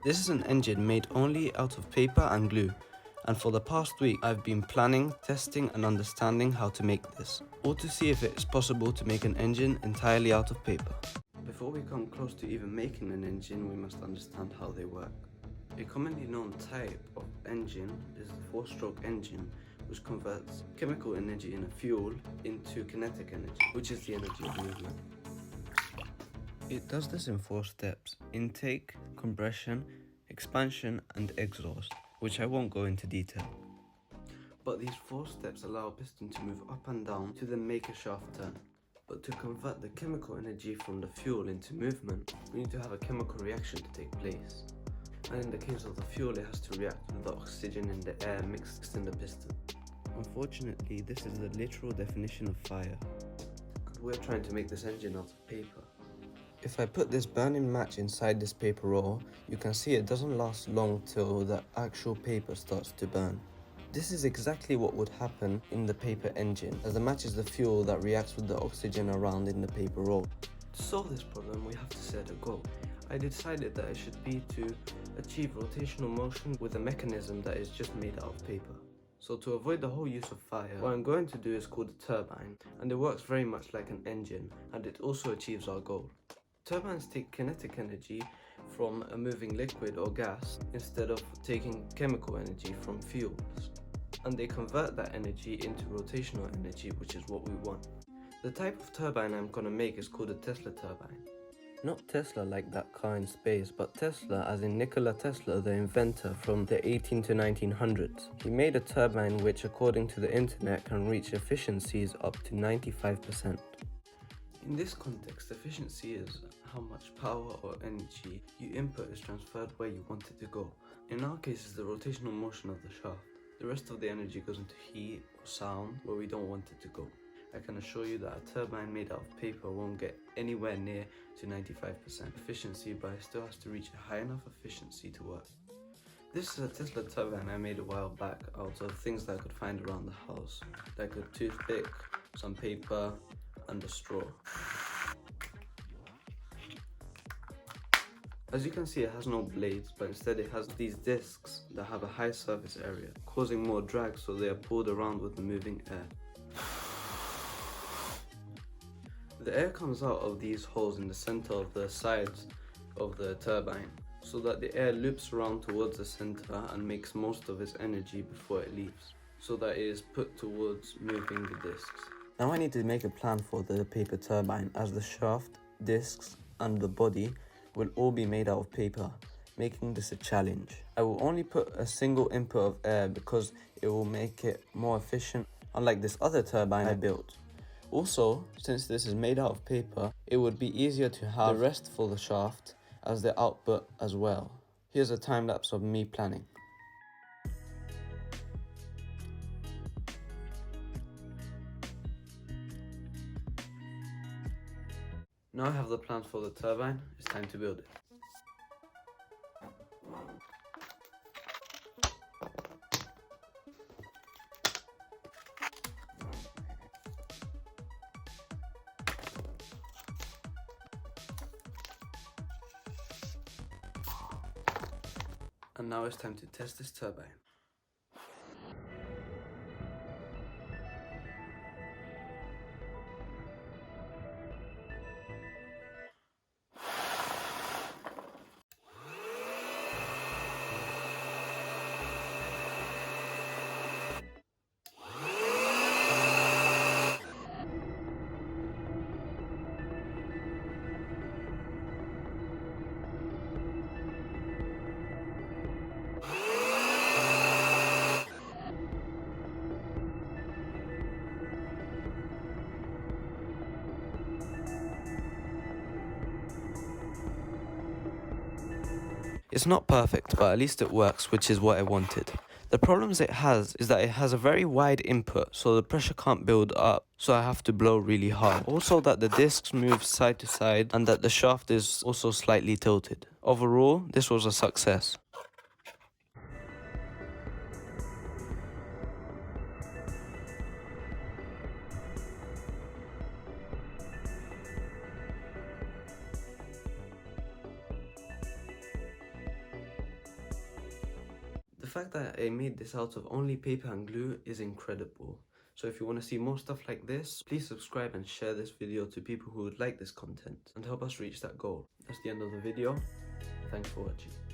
This is an engine made only out of paper and glue, and for the past week I've been planning, testing and understanding how to make this, or to see if it is possible to make an engine entirely out of paper. Before we come close to even making an engine, we must understand how they work. A commonly known type of engine is the 4-stroke engine, which converts chemical energy in a fuel into kinetic energy, which is the energy of movement. It does this in 4 steps: intake, compression, expansion and exhaust, which I won't go into detail. But these 4 steps allow a piston to move up and down to then make a shaft turn. But to convert the chemical energy from the fuel into movement, we need to have a chemical reaction to take place. And in the case of the fuel, it has to react with the oxygen in the air mixed in the piston. Unfortunately, this is the literal definition of fire. And we're trying to make this engine out of paper. If I put this burning match inside this paper roll, you can see it doesn't last long till the actual paper starts to burn. This is exactly what would happen in the paper engine, as the match is the fuel that reacts with the oxygen around in the paper roll. To solve this problem, we have to set a goal. I decided that it should be to achieve rotational motion with a mechanism that is just made out of paper. So to avoid the whole use of fire, what I'm going to do is called a turbine, and it works very much like an engine, and it also achieves our goal. Turbines take kinetic energy from a moving liquid or gas instead of taking chemical energy from fuels, and they convert that energy into rotational energy, which is what we want. The type of turbine I'm going to make is called a Tesla turbine. Not Tesla like that car in space, but Tesla as in Nikola Tesla, the inventor from the 18 to 1900s. He made a turbine which, according to the internet, can reach efficiencies up to 95%. In this context, efficiency is how much power or energy you input is transferred where you want it to go. In our case, it's the rotational motion of the shaft. The rest of the energy goes into heat or sound where we don't want it to go. I can assure you that a turbine made out of paper won't get anywhere near to 95% efficiency, but it still has to reach a high enough efficiency to work. This is a Tesla turbine I made a while back out of things that I could find around the house, like a toothpick, some paper, and a straw. As you can see, it has no blades, but instead it has these discs that have a high surface area, causing more drag, so they are pulled around with the moving air. The air comes out of these holes in the center of the sides of the turbine, so that the air loops around towards the center and makes most of its energy before it leaves, so that it is put towards moving the discs. Now I need to make a plan for the paper turbine, as the shaft, discs and the body will all be made out of paper, making this a challenge. I will only put a single input of air because it will make it more efficient, unlike this other turbine I built. Also, since this is made out of paper, it would be easier to have the rest for the shaft as the output as well. Here's a time lapse of me planning. Now I have the plans for the turbine, it's time to build it. And now it's time to test this turbine. It's not perfect, but at least it works, which is what I wanted. The problems it has is that it has a very wide input, so the pressure can't build up, so I have to blow really hard. Also that the discs move side to side and that the shaft is also slightly tilted. Overall, this was a success. fact that I made this out of only paper and glue is incredible. So if you want to see more stuff like this, please subscribe and share this video to people who would like this content and help us reach that goal. That's the end of the video. Thanks for watching.